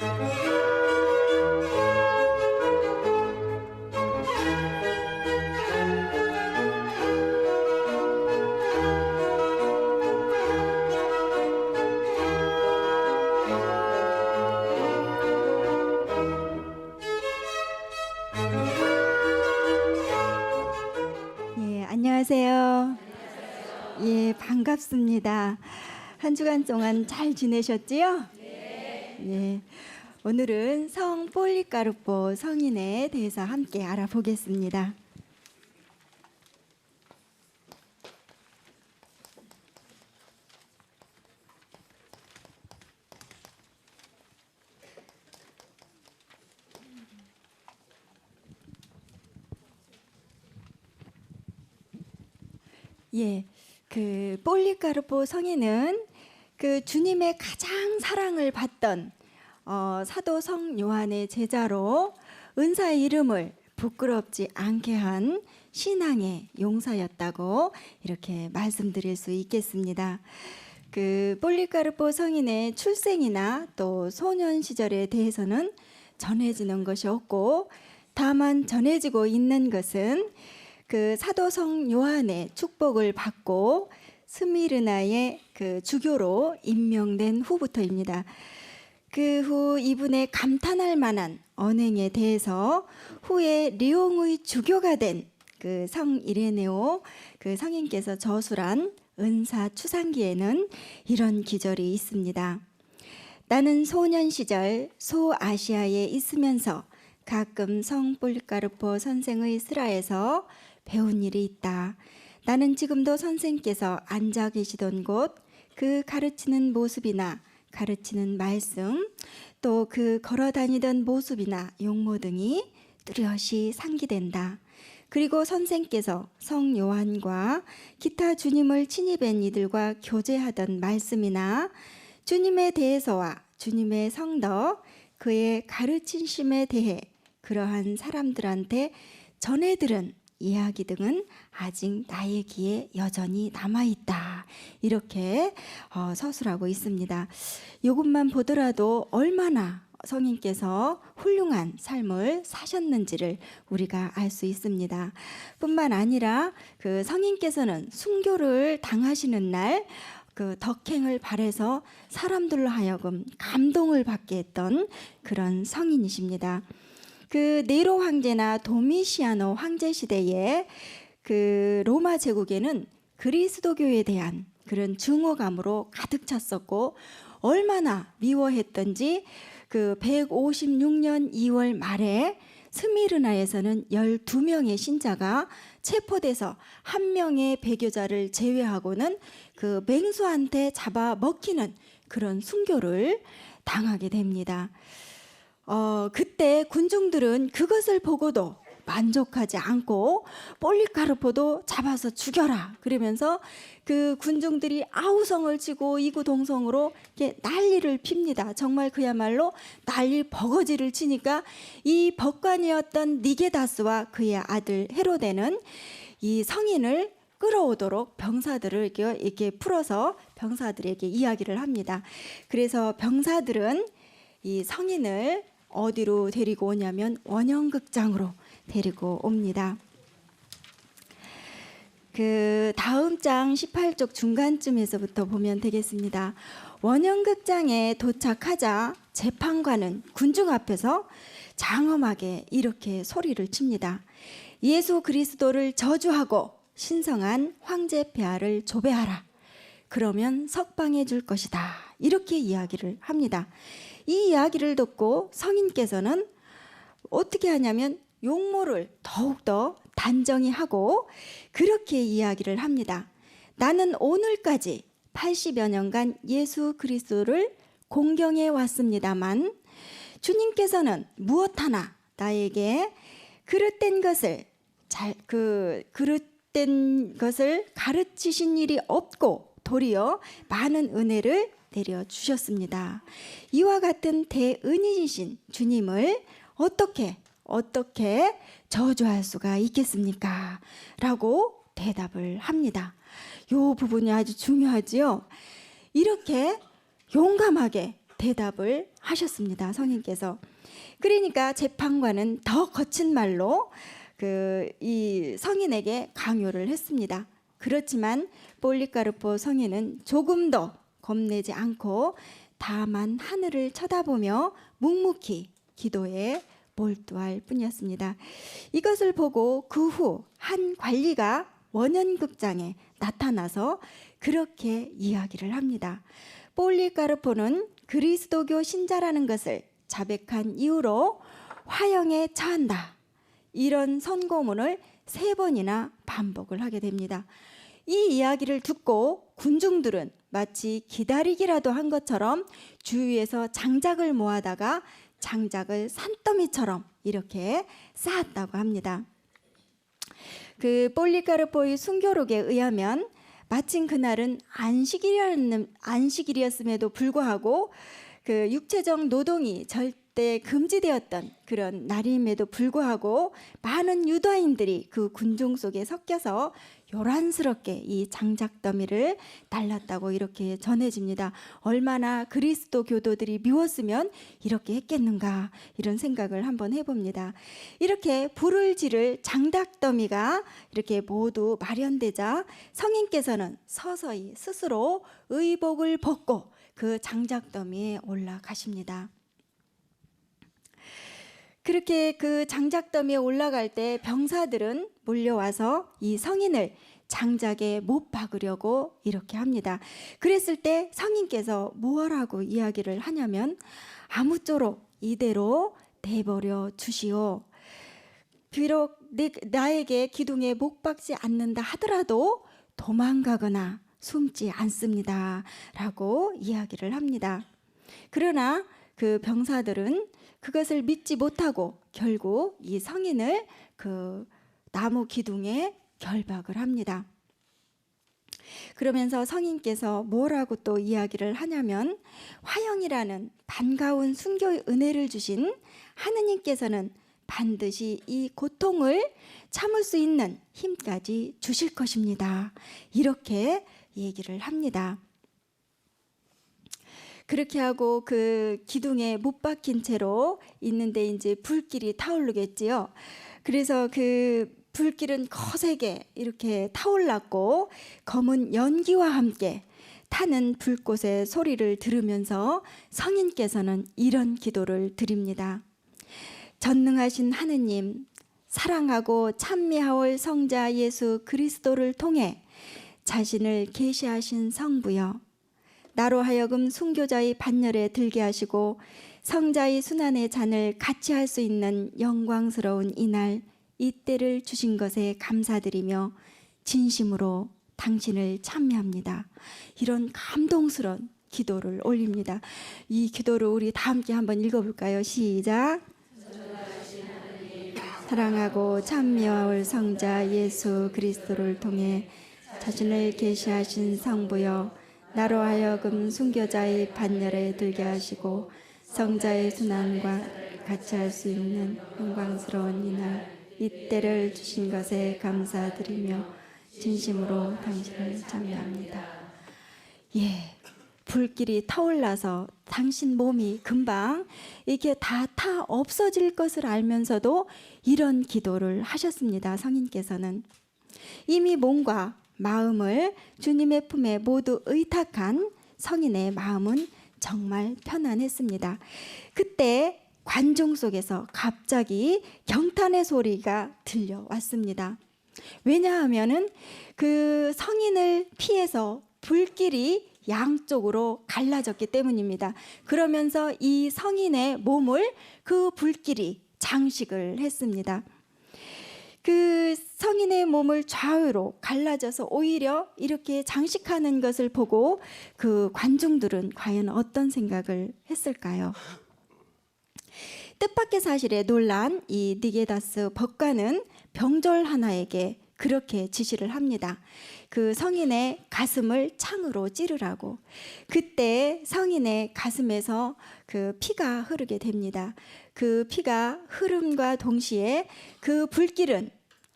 예, 안녕하세요. 예, 반갑습니다. 한 주간 동안 잘 지내셨지요? 예. 오늘은 성 폴리카르포 성인에 대해서 함께 알아보겠습니다. 예. 그 폴리카르포 성인은 그 주님의 가장 사랑을 받던 사도 성 요한의 제자로 은사의 이름을 부끄럽지 않게 한 신앙의 용사였다고 이렇게 말씀드릴 수 있겠습니다. 그 폴리카르포 성인의 출생이나 또 소년 시절에 대해서는 전해지는 것이 없고, 다만 전해지고 있는 것은 그 사도성 요한의 축복을 받고 스미르나의 그 주교로 임명된 후부터입니다. 그 후 이분의 감탄할 만한 언행에 대해서 후에 리옹의 주교가 된 그 성 이레네오 그 성인께서 저술한 은사 추상기에는 이런 기절이 있습니다. 나는 소년 시절 소아시아에 있으면서 가끔 성 폴리카르포 선생의 스라에서 배운 일이 있다. 나는 지금도 선생께서 앉아 계시던 곳, 그 가르치는 모습이나 가르치는 말씀, 또 그 걸어 다니던 모습이나 용모 등이 뚜렷이 상기된다. 그리고 선생께서 성 요한과 기타 주님을 친히 뵌 이들과 교제하던 말씀이나 주님에 대해서와 주님의 성덕, 그의 가르치심에 대해 그러한 사람들한테 전해들은 이야기 등은 아직 나의 귀에 여전히 남아있다. 이렇게 서술하고 있습니다. 이것만 보더라도 얼마나 성인께서 훌륭한 삶을 사셨는지를 우리가 알 수 있습니다. 뿐만 아니라 그 성인께서는 순교를 당하시는 날 그 덕행을 발해서 사람들로 하여금 감동을 받게 했던 그런 성인이십니다. 그 네로 황제나 도미시아노 황제 시대에 그 로마 제국에는 그리스도교에 대한 그런 증오감으로 가득 찼었고, 얼마나 미워했던지 그 156년 2월 말에 스미르나에서는 12명의 신자가 체포돼서 한 명의 배교자를 제외하고는 그 맹수한테 잡아 먹히는 그런 순교를 당하게 됩니다. 그때 군중들은 그것을 보고도 만족하지 않고 폴리카르포도 잡아서 죽여라 그러면서 그 군중들이 아우성을 치고 이구동성으로 이렇게 난리를 핍니다. 정말 그야말로 난리 버거지를 치니까 이 법관이었던 니게다스와 그의 아들 헤로데는 이 성인을 끌어오도록 병사들을 이렇게 풀어서 병사들에게 이야기를 합니다. 그래서 병사들은 이 성인을 어디로 데리고 오냐면 원형극장으로 데리고 옵니다. 그 다음 장 18쪽 중간쯤에서부터 보면 되겠습니다. 원형극장에 도착하자 재판관은 군중 앞에서 장엄하게 이렇게 소리를 칩니다. 예수 그리스도를 저주하고 신성한 황제 폐하를 조배하라. 그러면 석방해 줄 것이다. 이렇게 이야기를 합니다. 이 이야기를 듣고 성인께서는 어떻게 하냐면 용모를 더욱더 단정히 하고 그렇게 이야기를 합니다. 나는 오늘까지 80여 년간 예수 그리스도를 공경해 왔습니다만 주님께서는 무엇 하나 나에게 그릇된 것을 가르치신 일이 없고 도리어 많은 은혜를 내려주셨습니다. 이와 같은 대은인이신 주님을 어떻게 저주할 수가 있겠습니까? 라고 대답을 합니다. 이 부분이 아주 중요하지요. 이렇게 용감하게 대답을 하셨습니다. 성인께서. 그러니까 재판관은 더 거친 말로 이 성인에게 강요를 했습니다. 그렇지만 폴리카르포 성인은 조금도 겁내지 않고 다만 하늘을 쳐다보며 묵묵히 기도에 몰두할 뿐이었습니다. 이것을 보고 그 후 한 관리가 원현극장에 나타나서 그렇게 이야기를 합니다. 폴리카르포는 그리스도교 신자라는 것을 자백한 이후로 화형에 처한다. 이런 선고문을 3번이나 반복을 하게 됩니다. 이 이야기를 듣고 군중들은 마치 기다리기라도 한 것처럼 주위에서 장작을 모아다가 장작을 산더미처럼 이렇게 쌓았다고 합니다. 폴리카르포의 순교록에 의하면 마침 그날은 안식일이었음에도 불구하고 육체적 노동이 절대 금지되었던 그런 날임에도 불구하고 많은 유다인들이 그 군중 속에 섞여서 요란스럽게 이 장작더미를 날랐다고 이렇게 전해집니다. 얼마나 그리스도 교도들이 미웠으면 이렇게 했겠는가 이런 생각을 한번 해봅니다. 이렇게 불을 지를 장작더미가 이렇게 모두 마련되자 성인께서는 서서히 스스로 의복을 벗고 그 장작더미에 올라가십니다. 그렇게 그 장작더미에 올라갈 때 병사들은 몰려와서 이 성인을 장작에 못 박으려고 이렇게 합니다. 그랬을 때 성인께서 뭐라고 이야기를 하냐면 아무쪼록 이대로 내버려 주시오. 비록 나에게 기둥에 못 박지 않는다 하더라도 도망가거나 숨지 않습니다. 라고 이야기를 합니다. 그러나 그 병사들은 그것을 믿지 못하고 결국 이 성인을 그 나무 기둥에 결박을 합니다. 그러면서 성인께서 뭐라고 또 이야기를 하냐면 화형이라는 반가운 순교의 은혜를 주신 하느님께서는 반드시 이 고통을 참을 수 있는 힘까지 주실 것입니다. 이렇게 얘기를 합니다. 그렇게 하고 그 기둥에 못 박힌 채로 있는데 이제 불길이 타오르겠지요. 그래서 그 불길은 거세게 이렇게 타올랐고 검은 연기와 함께 타는 불꽃의 소리를 들으면서 성인께서는 이런 기도를 드립니다. 전능하신 하느님, 사랑하고 찬미하올 성자 예수 그리스도를 통해 자신을 계시하신 성부여, 나로 하여금 순교자의 반열에 들게 하시고 성자의 순환의 잔을 같이 할 수 있는 영광스러운 이날 이때를 주신 것에 감사드리며 진심으로 당신을 찬미합니다. 이런 감동스러운 기도를 올립니다. 이 기도를 우리 다 함께 한번 읽어볼까요? 시작. 사랑하고 찬미하올 성자 예수 그리스도를 통해 자신을 계시하신 성부여, 나로 하여금 순교자의 반열에 들게 하시고 성자의 순환과 같이 할 수 있는 영광스러운 이날 이때를 주신 것에 감사드리며 진심으로 당신을 찬미합니다. 예, 불길이 타올라서 당신 몸이 금방 이게 다 타 없어질 것을 알면서도 이런 기도를 하셨습니다. 성인께서는 이미 몸과 마음을 주님의 품에 모두 의탁한 성인의 마음은 정말 편안했습니다. 그때 관중 속에서 갑자기 경탄의 소리가 들려왔습니다. 왜냐하면은 그 성인을 피해서 불길이 양쪽으로 갈라졌기 때문입니다. 그러면서 이 성인의 몸을 그 불길이 장식을 했습니다. 그 성인의 몸을 좌우로 갈라져서 오히려 이렇게 장식하는 것을 보고 그 관중들은 과연 어떤 생각을 했을까요? 뜻밖의 사실에 놀란 이 니게다스 법관은 병졸 하나에게 그렇게 지시를 합니다. 그 성인의 가슴을 창으로 찌르라고. 그때 성인의 가슴에서 그 피가 흐르게 됩니다. 그 피가 흐름과 동시에 그 불길은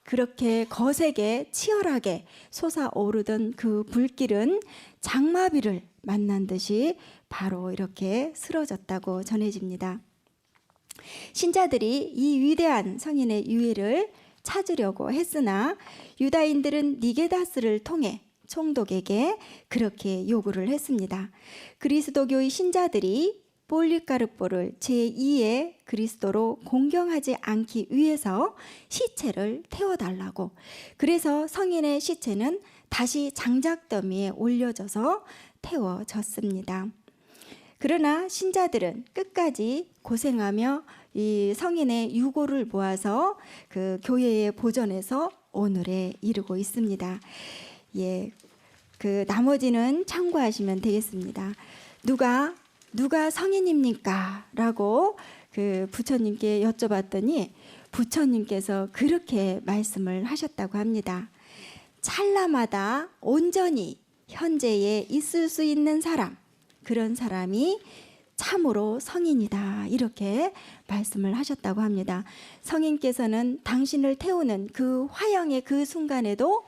그렇게 거세게 치열하게 솟아오르던 그 불길은 장마비를 만난 듯이 바로 이렇게 쓰러졌다고 전해집니다. 신자들이 이 위대한 성인의 유해를 찾으려고 했으나 유다인들은 니게다스를 통해 총독에게 그렇게 요구를 했습니다. 그리스도교의 신자들이 폴리카르포를 제2의 그리스도로 공경하지 않기 위해서 시체를 태워달라고. 그래서 성인의 시체는 다시 장작더미에 올려져서 태워졌습니다. 그러나 신자들은 끝까지 고생하며 이 성인의 유고를 모아서 그 교회에 보존해서 오늘에 이르고 있습니다. 예, 그 나머지는 참고하시면 되겠습니다. 누가 성인입니까? 라고 그 부처님께 여쭤봤더니 부처님께서 그렇게 말씀을 하셨다고 합니다. 찰나마다 온전히 현재에 있을 수 있는 사람, 그런 사람이 참으로 성인이다, 이렇게 말씀을 하셨다고 합니다. 성인께서는 당신을 태우는 그 화형의 그 순간에도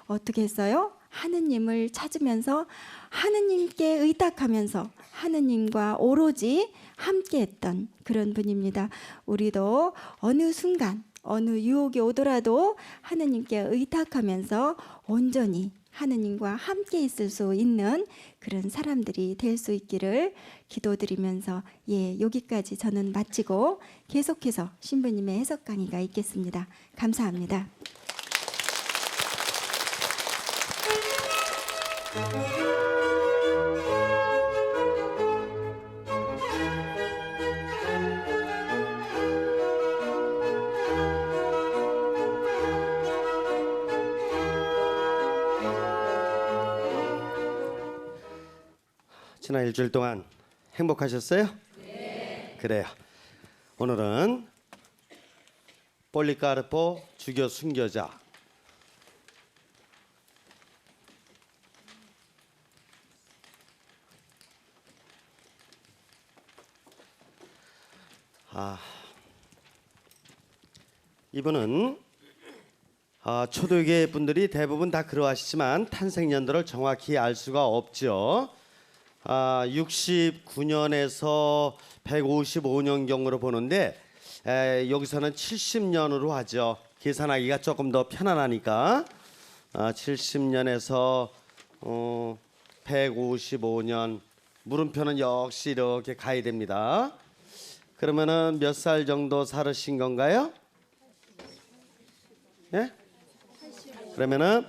어떻게 했어요? 하느님을 찾으면서 하느님께 의탁하면서 하느님과 오로지 함께했던 그런 분입니다. 우리도 어느 순간 어느 유혹이 오더라도 하느님께 의탁하면서 온전히 하느님과 함께 있을 수 있는 그런 사람들이 될 수 있기를 기도드리면서 여기까지 저는 마치고 계속해서 신부님의 해석 강의가 있겠습니다. 감사합니다. 지난 일주일 동안 행복하셨어요? 네. 그래요. 오늘은 폴리카르포 주교 순교자 이분은 초대교회 분들이 대부분 다 그러하시지만 탄생 연도를 정확히 알 수가 없죠. 69년에서 155년경으로 보는데 여기서는 70년으로 하죠. 계산하기가 조금 더 편안하니까 70년에서 155년 물음표는 역시 이렇게 가야 됩니다. 그러면은 몇 살 정도 살으신 건가요? 예? 그러면은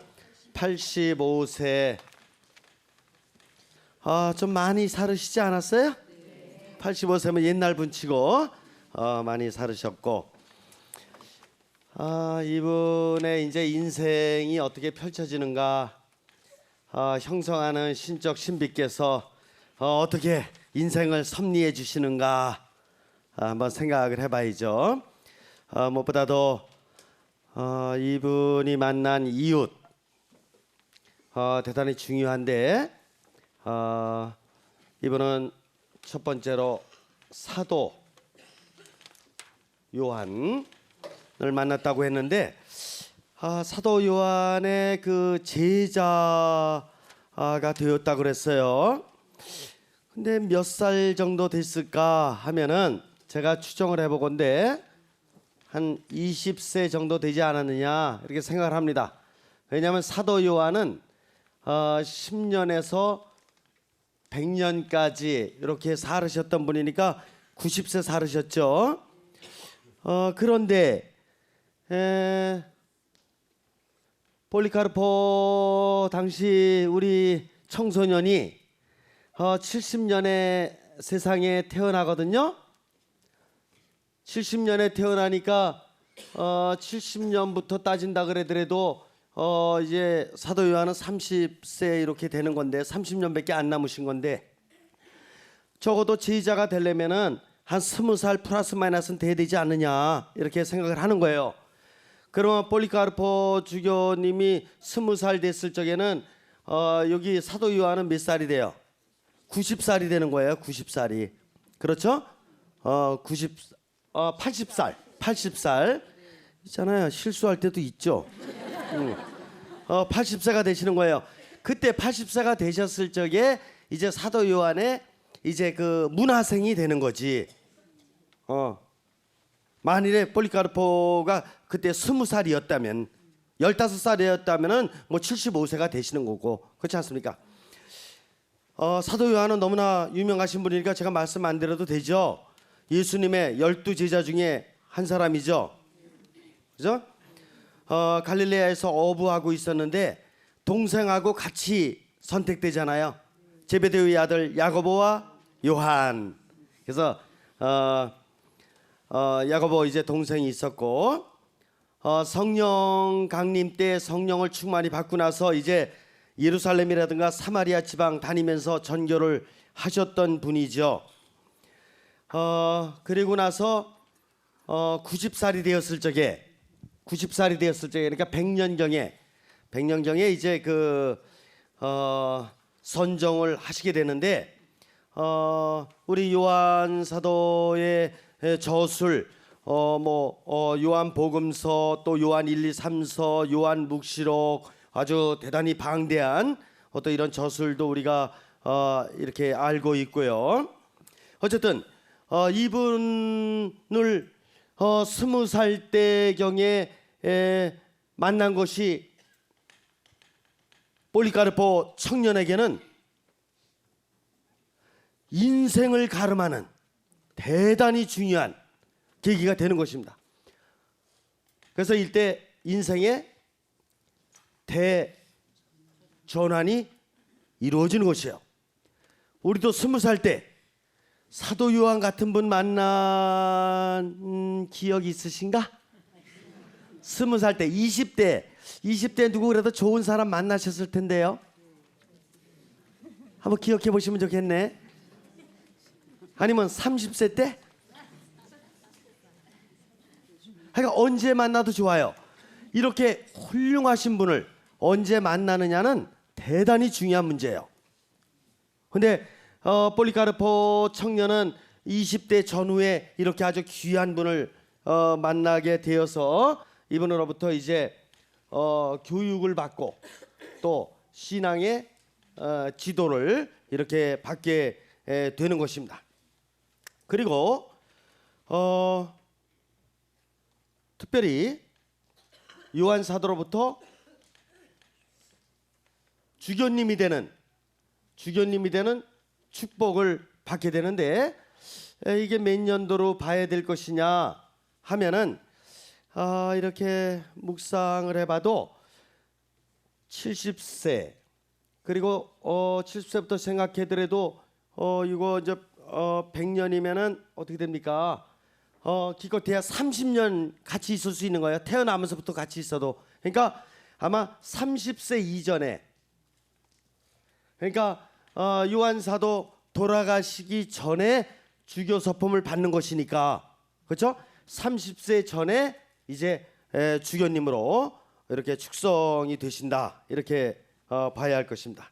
85세. 좀 많이 살으시지 않았어요? 85세면 옛날 분치고 많이 살으셨고, 이분의 이제 인생이 어떻게 펼쳐지는가 형성하는 신적 신비께서 어떻게 인생을 섭리해 주시는가 한번 생각을 해봐야죠. 무엇보다도 이분이 만난 이웃 대단히 중요한데, 이분은 첫 번째로 사도 요한을 만났다고 했는데, 사도 요한의 그 제자가 되었다고 그랬어요. 근데 몇 살 정도 됐을까 하면은 제가 추정을 해보건데 한 20세 정도 되지 않았느냐 이렇게 생각을 합니다. 왜냐하면 사도 요한은 10년에서 100년까지 이렇게 살으셨던 분이니까 90세 살으셨죠. 그런데 폴리카르포 당시 우리 청소년이 70년에 세상에 태어나거든요. 70년에 태어나니까 70년부터 따진다 그러더라도 이제 사도 요한은 30세 이렇게 되는 건데 30년밖에 안 남으신 건데, 적어도 제자가 되려면은 한 20살 플러스 마이너스는 돼야 되지 않느냐 이렇게 생각을 하는 거예요. 그러면 폴리카르포 주교님이 20살 됐을 적에는 여기 사도 요한은 몇 살이 돼요? 90살이 되는 거예요. 90살이. 그렇죠? 80살 있잖아요. 실수할 때도 있죠. 80세가 되시는 거예요. 그때 80세가 되셨을 적에 이제 사도 요한의 이제 그 문화생이 되는 거지. 만일에 폴리카르포가 그때 20살이었다면 15살이었다면은 뭐 75세가 되시는 거고 그렇지 않습니까? 사도 요한은 너무나 유명하신 분이니까 제가 말씀 안 드려도 되죠. 예수님의 12제자 중에 한 사람이죠. 그죠? 갈릴레아에서 어부하고 있었는데 동생하고 같이 선택되잖아요. 제베데오의 아들 야고보와 요한. 그래서 야고보 이제 동생이 있었고 성령 강림 때 성령을 충만히 받고 나서 이제 예루살렘이라든가 사마리아 지방 다니면서 전교를 하셨던 분이죠. 그리고 나서 90살이 되었을 적에 그러니까 100년경에 이제 그 선정을 하시게 되는데 우리 요한 사도의 저술 요한 복음서 또 요한 1, 2, 3서 요한 묵시록 아주 대단히 방대한 어떤 이런 저술도 우리가 이렇게 알고 있고요. 어쨌든 이분을 20살 때경에 만난 것이 폴리카르포 청년에게는 인생을 가름하는 대단히 중요한 계기가 되는 것입니다. 그래서 이때 인생의 대전환이 이루어지는 것이에요. 우리도 20살 때 사도 요한 같은 분 만난 기억이 있으신가? 20살 때, 20대 누구 그래도 좋은 사람 만나셨을 텐데요. 한번 기억해 보시면 좋겠네. 아니면 30세 때? 그러니까 언제 만나도 좋아요. 이렇게 훌륭하신 분을 언제 만나느냐는 대단히 중요한 문제예요. 근데 폴리카르포 청년은 20대 전후에 이렇게 아주 귀한 분을 만나게 되어서 이분으로부터 이제 교육을 받고 또 신앙의 지도를 이렇게 받게 되는 것입니다. 그리고 특별히 요한 사도로부터 주교님이 되는 축복을 받게 되는데 이게 몇 년도로 봐야 될 것이냐 하면은 이렇게 묵상을 해봐도 70세 그리고 70세부터 생각해더라도 이거 이제 100년이면은 어떻게 됩니까? 기껏해야 30년 같이 있을 수 있는 거예요. 태어나면서부터 같이 있어도. 그러니까 아마 30세 이전에 그러니까 요한 사도 돌아가시기 전에 주교 서품을 받는 것이니까 그렇죠? 30세 전에 이제 주교님으로 이렇게 축성이 되신다 이렇게 봐야 할 것입니다.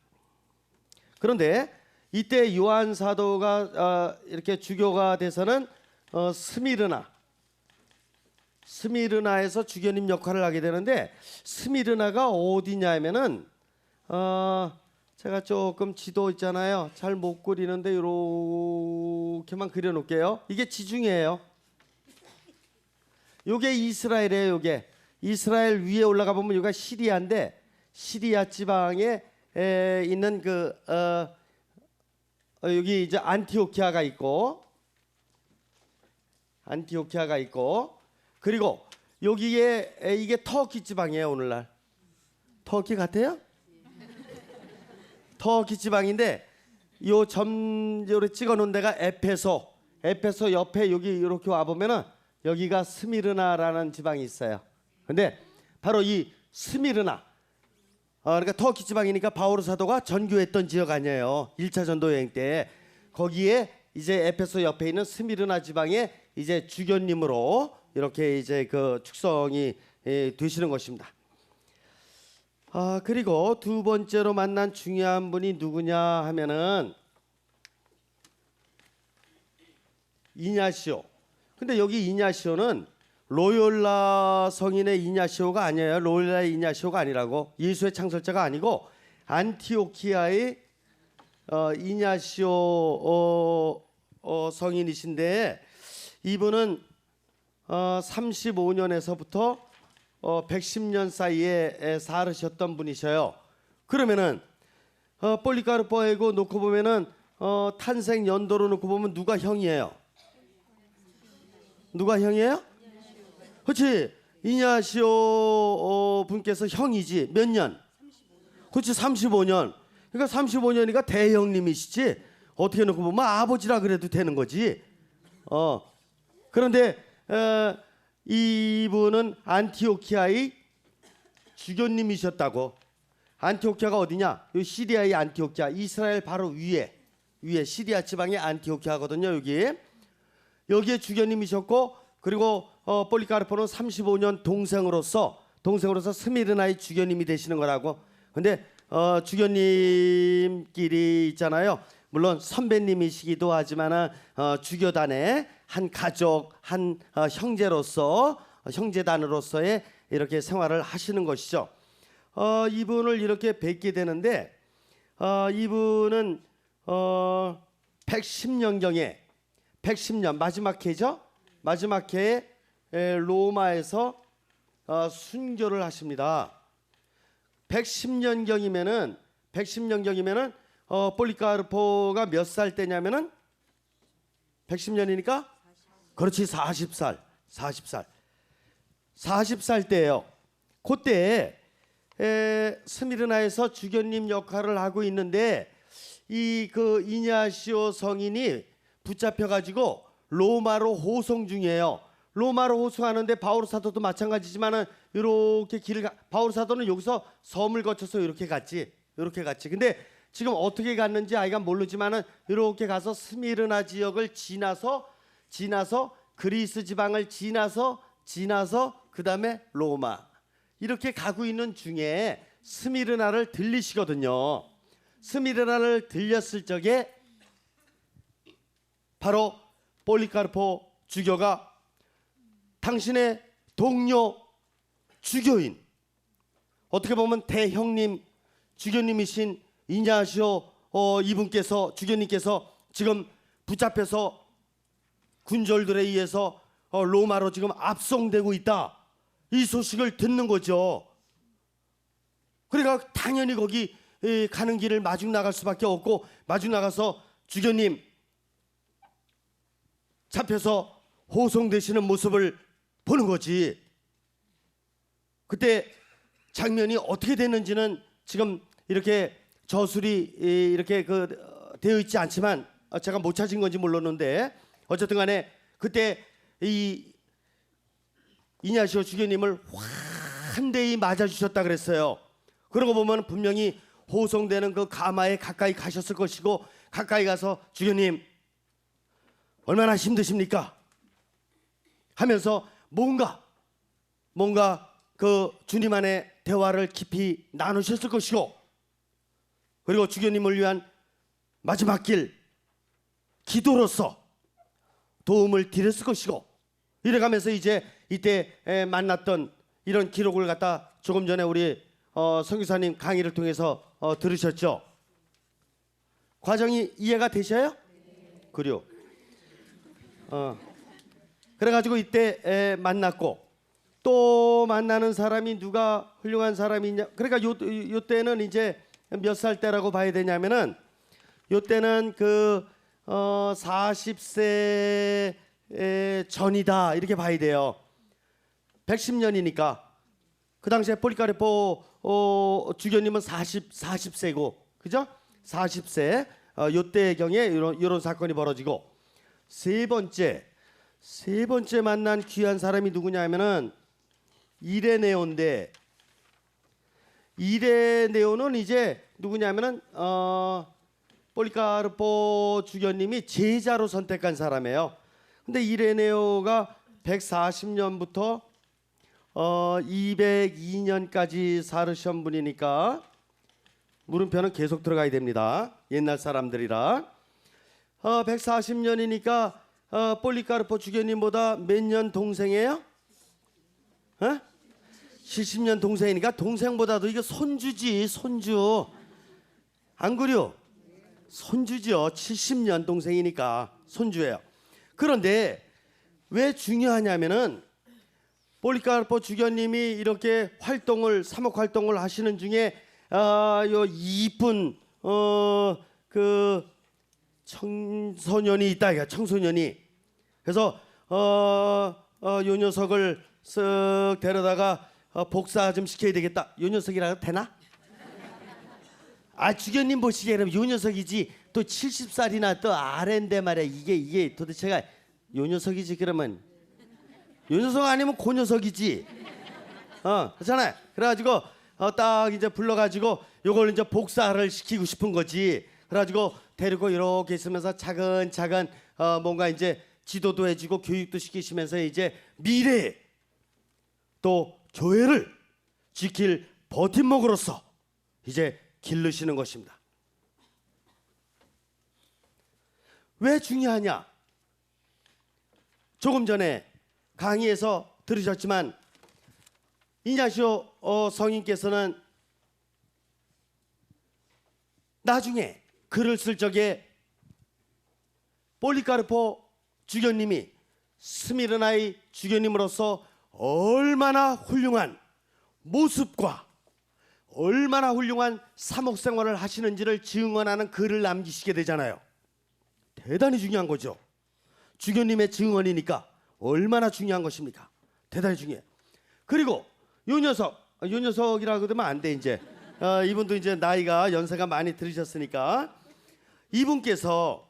그런데 이때 요한 사도가 이렇게 주교가 돼서는 스미르나에서 주교님 역할을 하게 되는데 스미르나가 어디냐면은 제가 조금 지도 있잖아요. 잘 못 그리는데 이렇게만 그려놓을게요. 이게 지중해예요. 요게 이스라엘이에요. 요게 이스라엘 위에 올라가 보면 여기가 시리아인데 시리아 지방에 있는 여기 이제 안티오키아가 있고 그리고 여기에 이게 터키 지방이에요. 오늘날 터키 같아요? 터키 지방인데 요 점으로 찍어놓은 데가 에페소 옆에 여기 이렇게 와 보면은 여기가 스미르나라는 지방이 있어요. 근데 바로 이 스미르나 그러니까 터키 지방이니까 바오로 사도가 전교했던 지역 아니에요. 1차 전도 여행 때 거기에 이제 에페소 옆에 있는 스미르나 지방에 이제 주교님으로 이렇게 이제 그 축성이 되시는 것입니다. 그리고 두 번째로 만난 중요한 분이 누구냐 하면은 이냐시오. 근데 여기 이냐시오는 로욜라 성인의 이냐시오가 아니에요. 로욜라 이냐시오가 아니라고. 예수의 창설자가 아니고 안티오키아의 이냐시오 성인이신데 이분은 35년에서부터 110년 사이에 살으셨던 분이셔요. 그러면은 폴리카르포하고 놓고 보면은 탄생 연도로 놓고 보면 누가 형이에요? 누가 형이에요? 그렇지. 이냐시오 분께서 형이지. 몇 년? 그렇지. 35년. 그러니까 35년이니까 대형님이시지. 어떻게 놓고 보면 아버지라 그래도 되는 거지. 그런데 이분은 안티오키아의 주교님이셨다고. 안티오키아가 어디냐? 요 시리아의 안티오키아, 이스라엘 바로 위에 시리아 지방의 안티오키아거든요. 여기에 주교님이셨고, 그리고 폴리카르포는 35년 동생으로서 스미르나의 주교님이 되시는 거라고. 근데 주교님끼리 있잖아요. 물론 선배님이시기도 하지만은 주교단의 한 가족, 한 형제단으로서의 이렇게 생활을 하시는 것이죠. 이분을 이렇게 뵙게 되는데 이분은 110년경에 110년 마지막 해죠. 마지막 해에 로마에서 순교를 하십니다. 110년경이면은 폴리카르포가 몇 살 때냐면은 110년이니까 그렇지 40살 때예요. 그때 스미르나에서 주교님 역할을 하고 있는데 이 그 이냐시오 성인이 붙잡혀 가지고 로마로 호송 중이에요. 로마로 호송하는데 바오로 사도도 마찬가지지만은 이렇게 바오로 사도는 여기서 섬을 거쳐서 이렇게 갔지. 근데 지금 어떻게 갔는지 아이가 모르지만은 이렇게 가서 스미르나 지역을 지나서 그리스 지방을 지나서 그다음에 로마 이렇게 가고 있는 중에 스미르나를 들리시거든요. 스미르나를 들렸을 적에 바로 폴리카르포 주교가 당신의 동료 주교인, 어떻게 보면 대형님 주교님이신 이냐시오 주교님께서 지금 붙잡혀서 군졸들에 의해서 로마로 지금 압송되고 있다, 이 소식을 듣는 거죠. 그러니까 당연히 거기 가는 길을 마중 나갈 수밖에 없고, 마중 나가서 주교님 잡혀서 호송되시는 모습을 보는 거지. 그때 장면이 어떻게 됐는지는 지금 이렇게 저술이 이렇게 되어 있지 않지만 제가 못 찾은 건지 몰랐는데, 어쨌든 간에 그때 이 이냐시오 주교님을 환대히 맞아주셨다 그랬어요. 그런 거 보면 분명히 호송되는 그 가마에 가까이 가셨을 것이고, 가까이 가서 주교님 얼마나 힘드십니까? 하면서 뭔가 그 주님 안에 대화를 깊이 나누셨을 것이고, 그리고 주교님을 위한 마지막 길 기도로서 도움을 드렸을 것이고, 이래가면서 이제 이때 만났던 이런 기록을 갖다 조금 전에 우리 선교사님 강의를 통해서 들으셨죠? 과정이 이해가 되셔요? 그래요. 그래가지고 이때 만났고, 또 만나는 사람이 누가 훌륭한 사람이 있냐? 그러니까 요 때는 이제 몇 살 때라고 봐야 되냐면은, 요 때는 40세 전이다 이렇게 봐야 돼요. 110년이니까 그 당시에 폴리카르포 주교님은 40세고, 그죠? 40세 요때경에 이런 사건이 벌어지고, 세 번째 만난 귀한 사람이 누구냐면은 이레네오인데, 이레네오는 이제 누구냐면은 폴리카르포 주교님이 제자로 선택한 사람이에요. 근데 이레네오가 140년부터 202년까지 살으신 분이니까 물음표는 계속 들어가야 됩니다. 옛날 사람들이라. 140년이니까 폴리카르포 주교님보다 몇 년 동생이에요? 70년 동생이니까 동생보다도 이게 손주지, 손주. 안 그려? 손주지요. 70년 동생이니까 손주예요. 그런데 왜 중요하냐면은 폴리카르포 주교님이 이렇게 사목 활동을 하시는 중에 요 이쁜 그 청소년이 있다. 청소년이. 그래서 요 녀석을 쓱 데려다가 복사 좀 시켜야 되겠다. 요 녀석이라도 되나? 주교님 보시기에는 요 녀석이지. 또 70살이나 또 아랜데 말이야. 이게 도대체가 요 녀석이지. 그러면 요 녀석 아니면 그 녀석이지. 그렇잖아요. 그래가지고 딱 이제 불러가지고 요걸 이제 복사를 시키고 싶은 거지. 그래가지고 데리고 이렇게 있으면서 차근차근 뭔가 이제 지도도 해주고 교육도 시키시면서 이제 미래에 또 교회를 지킬 버팀목으로서 이제 기르시는 것입니다. 왜 중요하냐? 조금 전에 강의에서 들으셨지만 이냐시오 성인께서는 나중에 글을 쓸 적에 폴리카르포 주교님이 스미르나의 주교님으로서 얼마나 훌륭한 모습과 얼마나 훌륭한 사목 생활을 하시는지를 증언하는 글을 남기시게 되잖아요. 대단히 중요한 거죠. 주교님의 증언이니까 얼마나 중요한 것입니까? 대단히 중요해요. 그리고 요 녀석이라고 그러면 안 돼. 이제 이분도 이제 나이가 연세가 많이 들으셨으니까 이분께서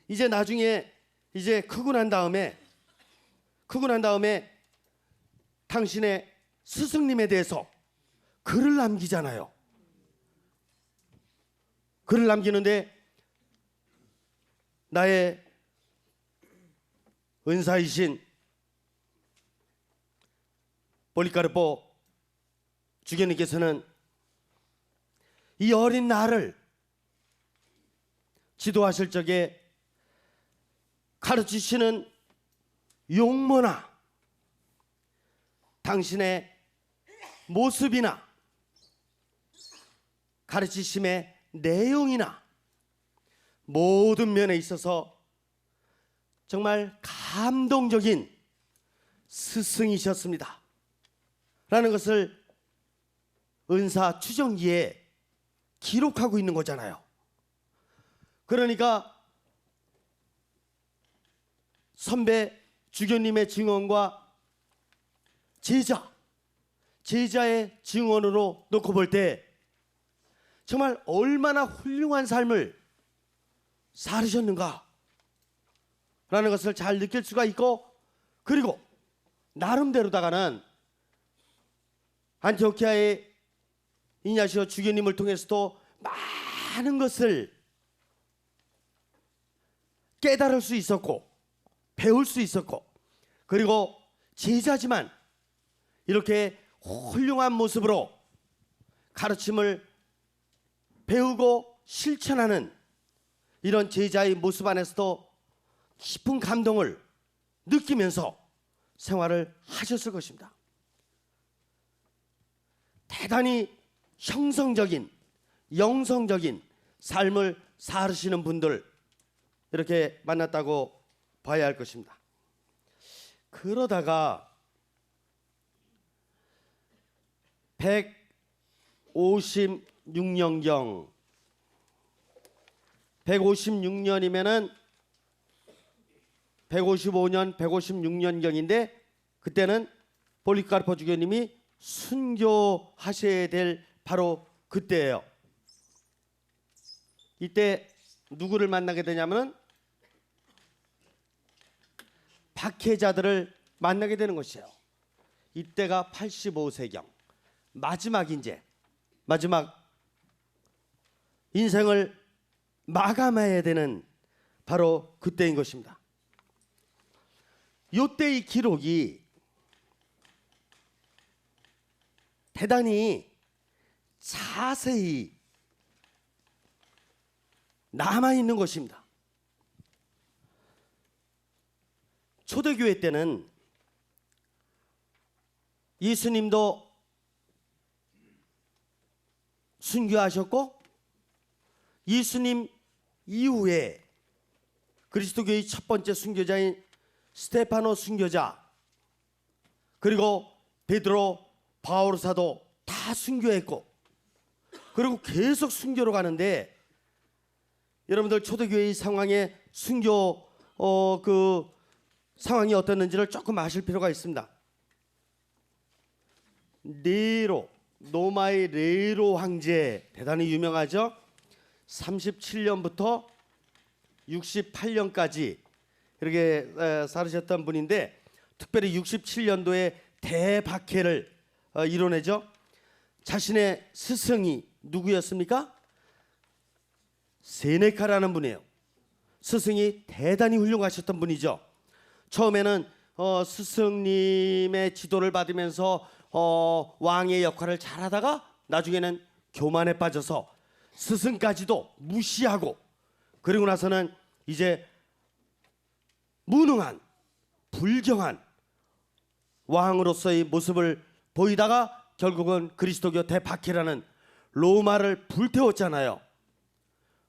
이제 나중에 이제 크고 난 다음에 당신의 스승님에 대해서 글을 남기잖아요. 글을 남기는데 나의 은사이신 폴리카르포 주교님께서는 이 어린 나를 지도하실 적에 가르치시는 용모나 당신의 모습이나 가르치심의 내용이나 모든 면에 있어서 정말 감동적인 스승이셨습니다. 라는 것을 은사 추정기에 기록하고 있는 거잖아요. 그러니까 선배 주교님의 증언과 제자의 증언으로 놓고 볼 때 정말 얼마나 훌륭한 삶을 살으셨는가 라는 것을 잘 느낄 수가 있고, 그리고 나름대로다가는 안티오키아의 이냐시오 주교님을 통해서도 많은 것을 깨달을 수 있었고 배울 수 있었고, 그리고 제자지만 이렇게 훌륭한 모습으로 가르침을 배우고 실천하는 이런 제자의 모습 안에서도 깊은 감동을 느끼면서 생활을 하셨을 것입니다. 대단히 형성적인, 영성적인 삶을 살으시는 분들 이렇게 만났다고 봐야 할 것입니다. 그러다가 156년경 156년이면은 155년 156년경인데 그때는 폴리카르포 주교님이 순교하셔야 될 바로 그때예요. 이때 누구를 만나게 되냐면은 박해자들을 만나게 되는 것이에요. 이때가 85세경 마지막 인생을 마감해야 되는 바로 그때인 것입니다. 이때의 기록이 대단히 자세히 남아있는 것입니다. 초대교회 때는 예수님도 순교하셨고 예수님 이후에 그리스도교의 첫 번째 순교자인 스테파노 순교자, 그리고 베드로, 바울 사도 다 순교했고, 그리고 계속 순교로 가는데, 여러분들 초대교회의 상황에 순교 그 상황이 어땠는지를 조금 아실 필요가 있습니다. 네로, 로마의 네로 황제, 대단히 유명하죠. 37년부터 68년까지 이렇게 살으셨던 분인데, 특별히 67년도에 대박해를 이뤄내죠. 자신의 스승이 누구였습니까? 세네카라는 분이에요. 스승이 대단히 훌륭하셨던 분이죠. 처음에는 스승님의 지도를 받으면서 왕의 역할을 잘하다가 나중에는 교만에 빠져서 스승까지도 무시하고, 그리고 나서는 이제 무능한 불경한 왕으로서의 모습을 보이다가 결국은 그리스도교 대박해라는 로마를 불태웠잖아요.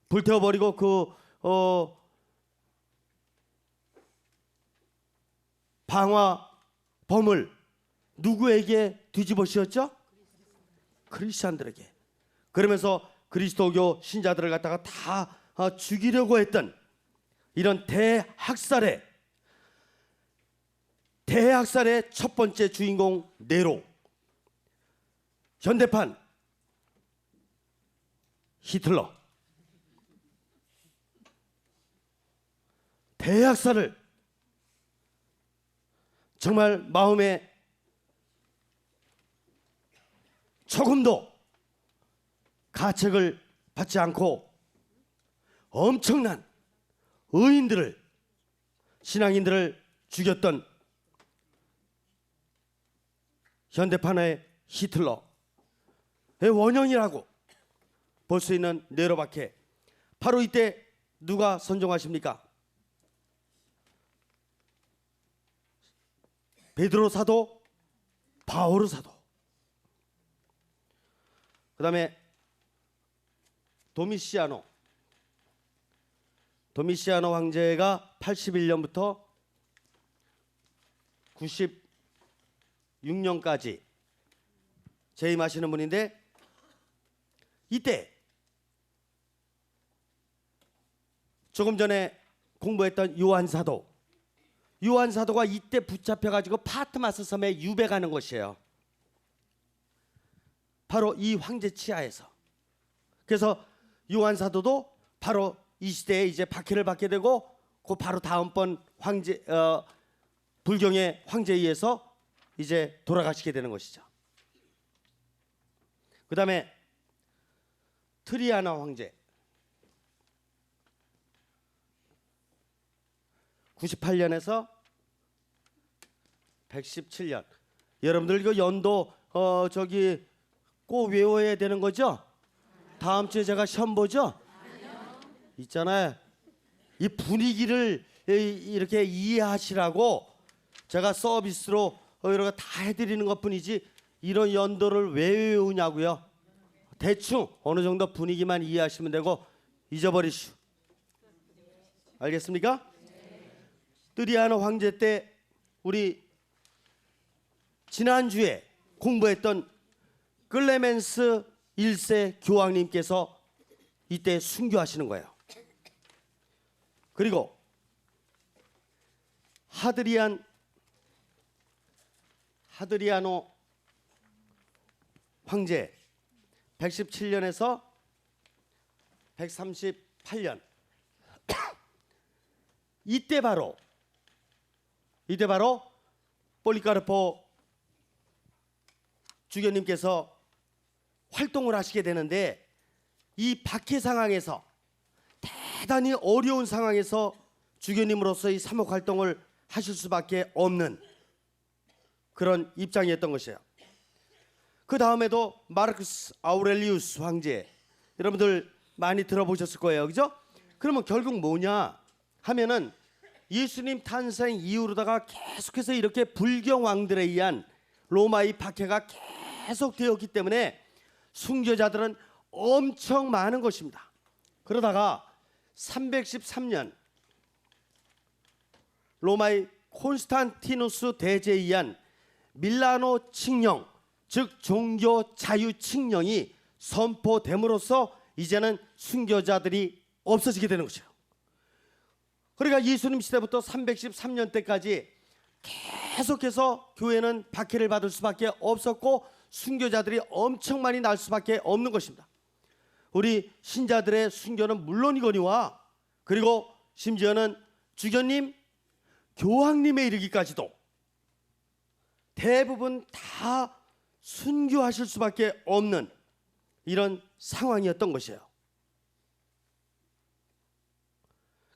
불태워버리고 그 방화범을 누구에게 뒤집어 씌웠죠? 크리스찬들에게. 그러면서 그리스도교 신자들을 갖다가 다 죽이려고 했던 이런 대학살의 첫 번째 주인공 네로, 현대판 히틀러, 대학살을 정말 마음에 조금도 가책을 받지 않고 엄청난 의인들을, 신앙인들을 죽였던 현대판의 히틀러의 원형이라고 볼 수 있는 네로밖에. 바로 이때 누가 선종하십니까? 베드로 사도, 바오르 사도. 그 다음에 도미시아노 황제가 81년부터 96년까지 재임하시는 분인데, 이때 조금 전에 공부했던 요한 사도가 이때 붙잡혀가지고 파트마스 섬에 유배가는 것이에요. 바로 이 황제 치하에서. 그래서 요한 사도도 바로 이 시대에 이제 박해를 받게 되고, 그 바로 다음번 황제 불경의 황제에 의해서 이제 돌아가시게 되는 것이죠. 그 다음에 트리아나 황제, 98년에서 117년. 여러분들 이거 연도 저기 꼭 외워야 되는 거죠? 다음 주에 제가 시험 보죠? 있잖아요. 이 분위기를 이렇게 이해하시라고 제가 서비스로 이런 거 다 해드리는 것뿐이지, 이런 연도를 왜 외우냐고요? 대충 어느 정도 분위기만 이해하시면 되고 잊어버리시오. 알겠습니까? 트리아노 황제 때 우리 지난주에 공부했던 클레멘스 1세 교황님께서 이때 순교하시는 거예요. 그리고 하드리아노 황제 117년에서 138년 이때 바로 폴리카르포 주교님께서 활동을 하시게 되는데, 이 박해 상황에서, 대단히 어려운 상황에서 주교님으로서의 사목 활동을 하실 수밖에 없는 그런 입장이었던 것이에요. 그 다음에도 마르쿠스 아우렐리우스 황제, 여러분들 많이 들어보셨을 거예요, 그죠? 그러면 결국 뭐냐 하면은 예수님 탄생 이후로다가 계속해서 이렇게 불경 왕들에 의한 로마의 박해가 계속 되었기 때문에 순교자들은 엄청 많은 것입니다. 그러다가 313년 로마의 콘스탄티누스 대제에 의한 밀라노 칙령, 즉 종교 자유 칙령이 선포됨으로써 이제는 순교자들이 없어지게 되는 것이에요. 그러니까 예수님 시대부터 313년 때까지 계속해서 교회는 박해를 받을 수밖에 없었고 순교자들이 엄청 많이 날 수밖에 없는 것입니다. 우리 신자들의 순교는 물론이거니와 그리고 심지어는 주교님, 교황님에 이르기까지도 대부분 다 순교하실 수밖에 없는 이런 상황이었던 것이에요.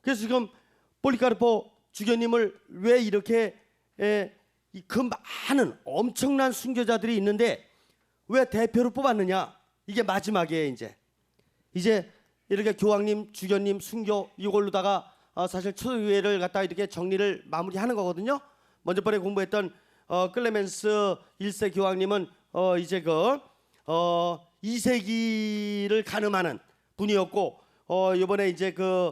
그래서 지금 폴리카르포 주교님을 왜 이렇게 그 많은 엄청난 순교자들이 있는데 왜 대표로 뽑았느냐? 이게 마지막에 이제 이렇게 교황님, 주교님, 순교 이걸로다가 사실 초대교회를 갖다 이렇게 정리를 마무리하는 거거든요. 먼저 번에 공부했던 클레멘스 1세 교황님은 이제 그 2세기를 가늠하는 분이었고 이번에 이제 그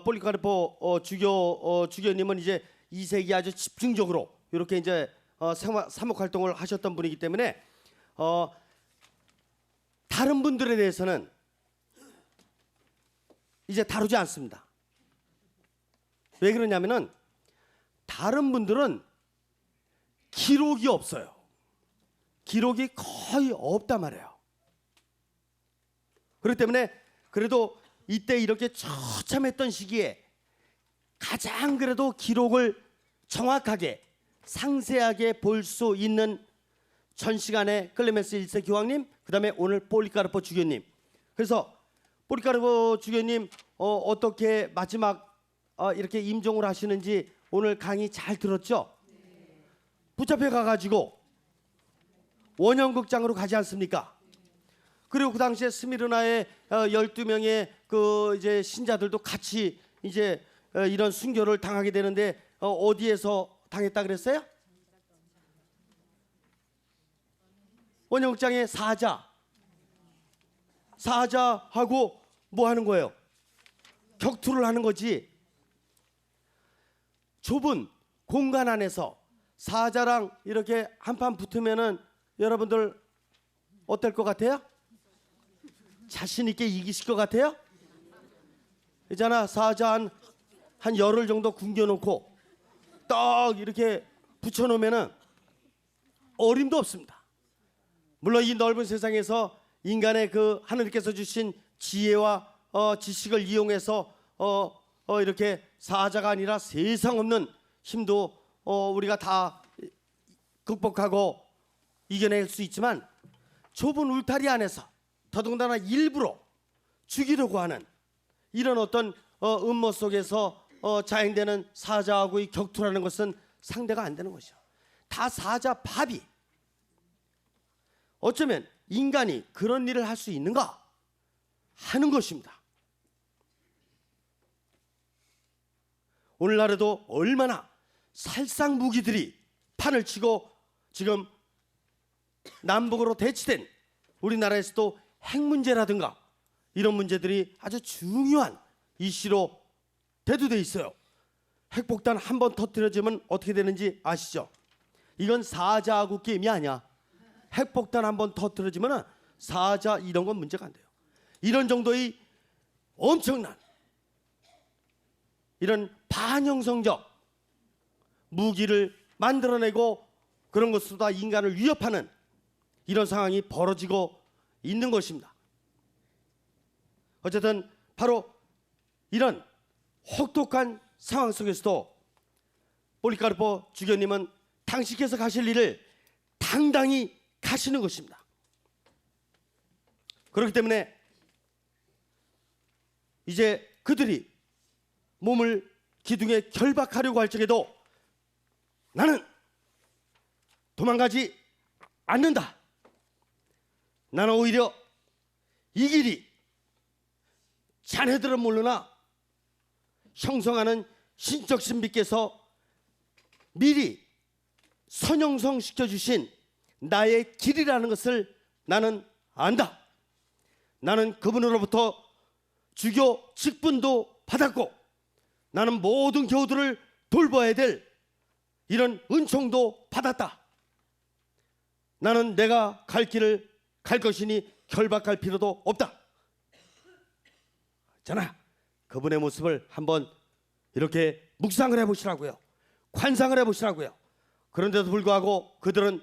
폴리카르포 주교님은 이제 2세기 아주 집중적으로 이렇게 이제 사목 활동을 하셨던 분이기 때문에 다른 분들에 대해서는 이제 다루지 않습니다. 왜 그러냐면은 다른 분들은 기록이 없어요. 기록이 거의 없단 말이에요. 그렇기 때문에 그래도 이때 이렇게 처참했던 시기에 가장 그래도 기록을 정확하게 상세하게 볼 수 있는 전 시간에 클레멘스 1세 교황님, 그 다음에 오늘 폴리카르포 주교님. 그래서 폴리카르포 주교님 어떻게 마지막 이렇게 임종을 하시는지 오늘 강의 잘 들었죠? 붙잡혀 가가지고 원형극장으로 가지 않습니까? 그리고 그 당시에 스미르나의 12명의 그 이제 신자들도 같이 이제 이런 순교를 당하게 되는데 어디에서 당했다 그랬어요? 원형극장의 사자하고 뭐 하는 거예요? 격투를 하는 거지. 좁은 공간 안에서 사자랑 이렇게 한판 붙으면은 여러분들 어떨 것 같아요? 자신 있게 이기실 것 같아요? 있잖아, 사자 한 열흘 정도 굶겨놓고 딱 이렇게 붙여놓으면은 어림도 없습니다. 물론 이 넓은 세상에서 인간의 그 하늘께서 주신 지혜와 지식을 이용해서 이렇게 사자가 아니라 세상 없는 힘도 우리가 다 극복하고 이겨낼 수 있지만 좁은 울타리 안에서 더더군다나 일부러 죽이려고 하는 이런 어떤 음모 속에서 자행되는 사자하고의 격투라는 것은 상대가 안 되는 것이죠. 다 사자 밥이. 어쩌면 인간이 그런 일을 할 수 있는가 하는 것입니다. 오늘날에도 얼마나 살상 무기들이 판을 치고 지금 남북으로 대치된 우리나라에서도 핵 문제라든가 이런 문제들이 아주 중요한 이슈로 대두돼 있어요. 핵폭탄 한 번 터뜨려지면 어떻게 되는지 아시죠? 이건 사자하고 게임이 아니야. 핵폭탄 한 번 터뜨려지면 사자 이런 건 문제가 안 돼요. 이런 정도의 엄청난 이런 반형성적 무기를 만들어내고 그런 것으로 다 인간을 위협하는 이런 상황이 벌어지고 있는 것입니다. 어쨌든 바로 이런 혹독한 상황 속에서도 폴리카르포 주교님은 당신께서 가실 일을 당당히 가시는 것입니다. 그렇기 때문에 이제 그들이 몸을 기둥에 결박하려고 할 적에도 나는 도망가지 않는다. 나는 오히려 이 길이 자네들은 모르나 형성하는 신적 신비께서 미리 선형성 시켜주신 나의 길이라는 것을 나는 안다. 나는 그분으로부터 주교 직분도 받았고 나는 모든 교우들을 돌봐야 될 이런 은총도 받았다. 나는 내가 갈 길을 갈 것이니 결박할 필요도 없다. 잖아. 그분의 모습을 한번 이렇게 묵상을 해보시라고요. 관상을 해보시라고요. 그런데도 불구하고 그들은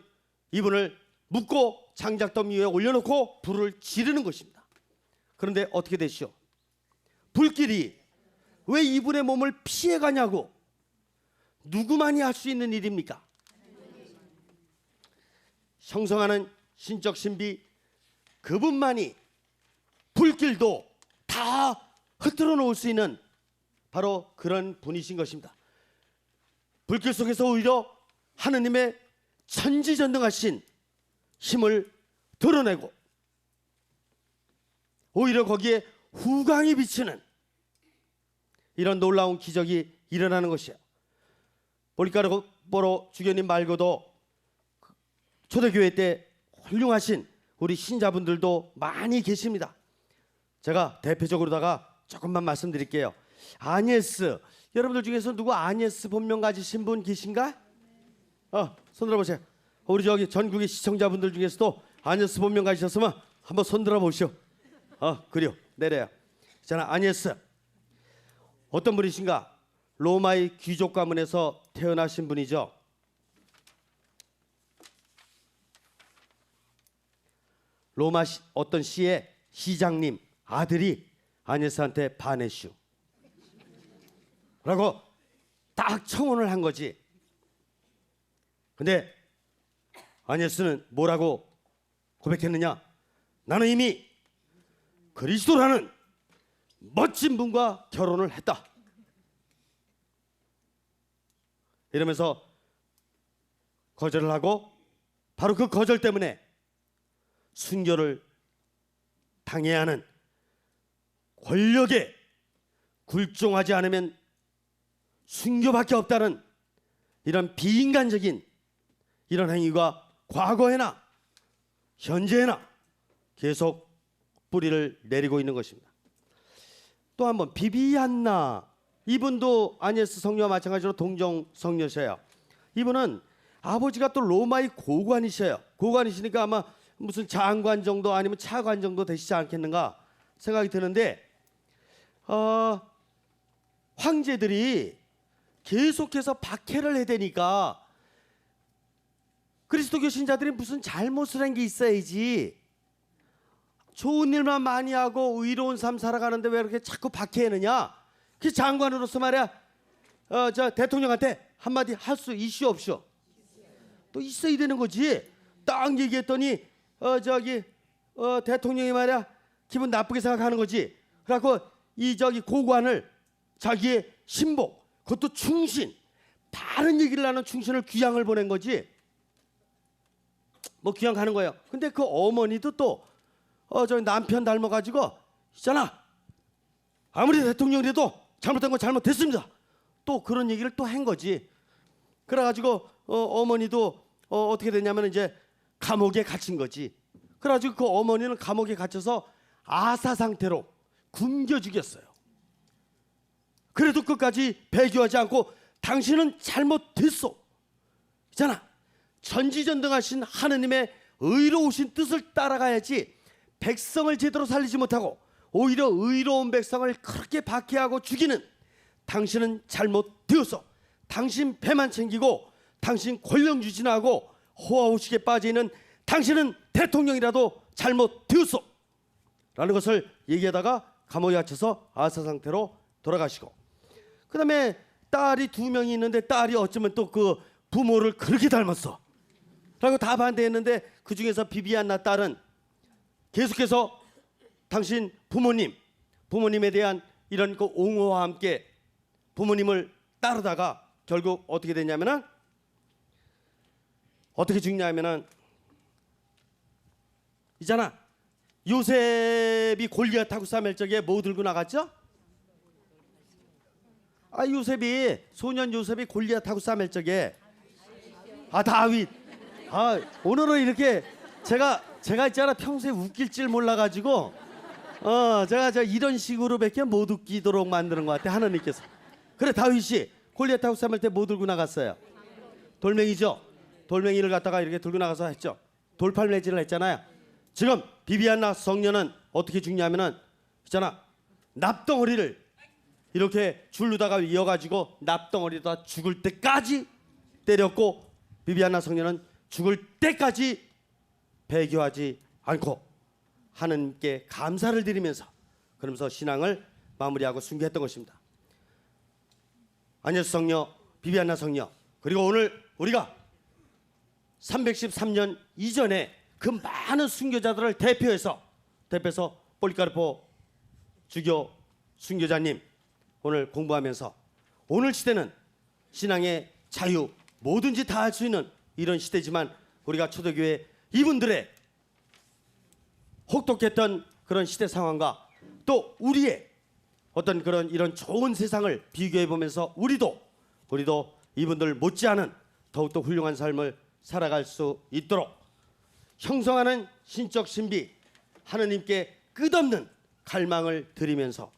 이분을 묶고 장작더미 위에 올려놓고 불을 지르는 것입니다. 그런데 어떻게 되시오? 불길이 왜 이분의 몸을 피해가냐고. 누구만이 할 수 있는 일입니까? 형성하는 신적 신비 그분만이 불길도 다 흐트러 놓을 수 있는 바로 그런 분이신 것입니다. 불길 속에서 오히려 하느님의 천지전능하신 힘을 드러내고 오히려 거기에 후광이 비치는 이런 놀라운 기적이 일어나는 것이에요. 보리가르보로 주교님 말고도 초대교회 때 훌륭하신 우리 신자분들도 많이 계십니다. 제가 대표적으로다가 조금만 말씀드릴게요. 아니에스, 여러분들 중에서 누구 아니에스 본명 가지신 분 계신가? 손 들어보세요. 우리 저기 전국의 시청자분들 중에서도 아니에스 본명 가지셨으면 한번 손 들어보시오. 그래요. 내려요. 있잖아, 아니에스. 어떤 분이신가? 로마의 귀족 가문에서 태어나신 분이죠. 로마 어떤 시의 시장님 아들이 아니에스한테 반했슈 라고 딱 청혼을 한 거지. 근데 아니에스는 뭐라고 고백했느냐? 나는 이미 그리스도라는 멋진 분과 결혼을 했다. 이러면서 거절을 하고 바로 그 거절 때문에 순교를 당해야 하는, 권력에 굴종하지 않으면 순교밖에 없다는 이런 비인간적인 이런 행위가 과거에나 현재에나 계속 뿌리를 내리고 있는 것입니다. 또 한번 비비안나, 이분도 아니에스 성녀와 마찬가지로 동정 성녀셔요. 이분은 아버지가 또 로마의 고관이셔요. 고관이시니까 아마 무슨 장관 정도 아니면 차관 정도 되시지 않겠는가 생각이 드는데, 황제들이 계속해서 박해를 해대니까 그리스도교 신자들이 무슨 잘못을 한 게 있어야지, 좋은 일만 많이 하고 의로운 삶 살아가는데 왜 이렇게 자꾸 박해하느냐. 그 장관으로서 말이야, 저 대통령한테 한마디 할 수 있슈 없슈? 또 있어야 되는 거지. 딱 얘기했더니 대통령이 말이야 기분 나쁘게 생각하는 거지. 그래갖고 이 고관을 자기의 신복, 그것도 충신, 바른 얘기를 하는 충신을 귀양을 보낸 거지. 뭐 귀양 가는 거예요. 근데 그 어머니도 또 저희 남편 닮아가지고 있잖아, 아무리 대통령이라도 잘못된 건 잘못됐습니다. 또 그런 얘기를 또 한 거지. 그래가지고 어머니도 어떻게 됐냐면 이제 감옥에 갇힌 거지. 그래가지고 그 어머니는 감옥에 갇혀서 아사 상태로 굶겨 죽였어요. 그래도 끝까지 배교하지 않고 당신은 잘못됐어. 있잖아, 전지전능하신 하느님의 의로우신 뜻을 따라가야지 백성을 제대로 살리지 못하고 오히려 의로운 백성을 그렇게 박해하고 죽이는 당신은 잘못되었어. 당신 배만 챙기고 당신 권력 유진하고 호화호식에 빠져있는 당신은 대통령이라도 잘못되었어 라는 것을 얘기하다가 감옥에 갇혀서 아사 상태로 돌아가시고, 그 다음에 딸이 2명이 있는데 딸이 어쩌면 또 그 부모를 그렇게 닮았어 라고 다 반대했는데, 그 중에서 비비안나 딸은 계속해서 당신 부모님에 대한 이런 그 옹호와 함께 부모님을 따르다가 결국 어떻게 됐냐면은, 어떻게 죽냐면은, 있잖아, 요셉이 골리앗하고 싸울 적에 뭐 들고 나갔죠? 소년 요셉이 골리앗하고 싸울 적에 다윗. 오늘은 이렇게 제가 있잖아, 평소에 웃길 줄 몰라가지고 제가 이런 식으로밖에 못 웃기도록 만드는 것 같아 하나님께서. 그래 다윗이 골리앗하고 싸울 때 뭐 들고 나갔어요? 돌멩이죠. 돌멩이를 갖다가 이렇게 들고 나가서 했죠. 돌팔매질을 했잖아요. 지금 비비안나 성녀는 어떻게 죽냐면은 있잖아, 납덩어리를 이렇게 줄로다가 이어가지고 납덩어리다 죽을 때까지 때렸고, 비비안나 성녀는 죽을 때까지 배교하지 않고 하나님께 감사를 드리면서 그러면서 신앙을 마무리하고 순교했던 것입니다. 아니에스 성녀, 비비안나 성녀, 그리고 오늘 우리가 313년 이전에 그 많은 순교자들을 대표해서 폴리카르포 주교 순교자님 오늘 공부하면서, 오늘 시대는 신앙의 자유 뭐든지 다 할 수 있는 이런 시대지만 우리가 초대교회 이분들의 혹독했던 그런 시대 상황과 또 우리의 어떤 그런 이런 좋은 세상을 비교해 보면서 우리도 이분들 못지않은 더욱더 훌륭한 삶을 살아갈 수 있도록 형성하는 신적 신비, 하느님께 끝없는 갈망을 드리면서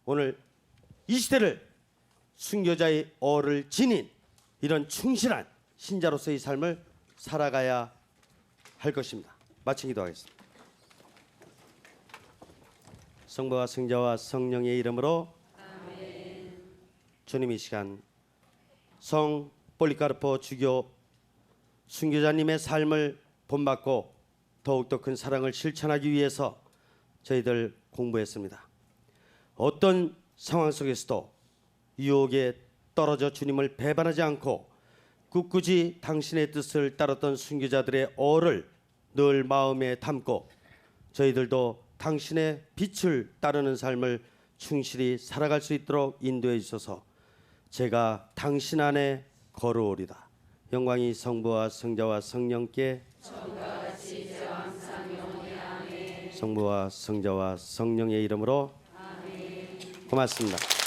오늘 이 시대를 순교자의 어를 지닌 이런 충실한 신자로서의 삶을 살아가야 할 것입니다. 마친 기도하겠습니다. 성부와 성자와 성령의 이름으로 아멘. 주님, 이 시간 성 폴리카르포 주교 순교자님의 삶을 본받고 더욱더 큰 사랑을 실천하기 위해서 저희들 공부했습니다. 어떤 상황 속에서도 유혹에 떨어져 주님을 배반하지 않고 굳굳이 당신의 뜻을 따랐던 순교자들의 어를 늘 마음에 담고 저희들도 당신의 빛을 따르는 삶을 충실히 살아갈 수 있도록 인도해 주셔서 제가 당신 안에 걸어오리다. 영광이 성부와 성자와 성령께 성부와 성자와 성령의 이름으로 고맙습니다.